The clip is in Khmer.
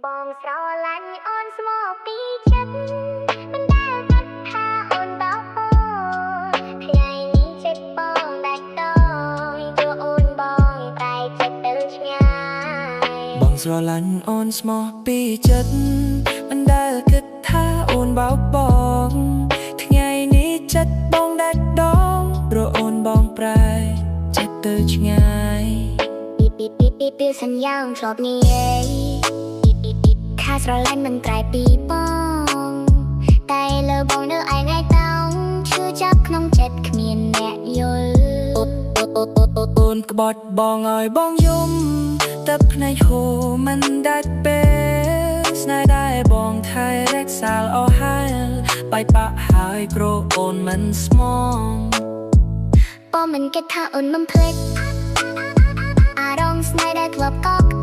បងស្រឡាញ់អូនស្មោះពីចិត្តមិនដែលគិតថាអូនបោកអូនថ្ងៃនេះចិត្តបងដាច់តងជួអូនបងប្រែចិត្តទៅឆ្ងាយបងស្រឡាញ់អូនស្មោះពីចិត្តមិនដែលគិតថាអូនបោកបងថ្ងៃនេះចិត្តបងដាច់ដងព្រោះអូនបងប្រែចិត្តទៅឆ្ងាយពីសញ្ញាធ្លាប់និយាយថាស្រឡាញ់មិនត្រែពីបងតែលើបងនៅឯថ្ងៃតោងឈឺចាប់ក្នុងចិត្តគ្មានអ្នកយល់អូនក្បត់បងឲ្យបងយំទឹកភ្នែកហូរមិនដាច់ពេលស្នេហ៍ដែលបងថែរក្សាអស់ហើយបាយបាក់ហើយព្រោះអូនមិនស្មងបងមិនគិតថាអូនមិនភ្លេចអារម្មណ៍ស្នេហ៍ដែលធ្លាប់កក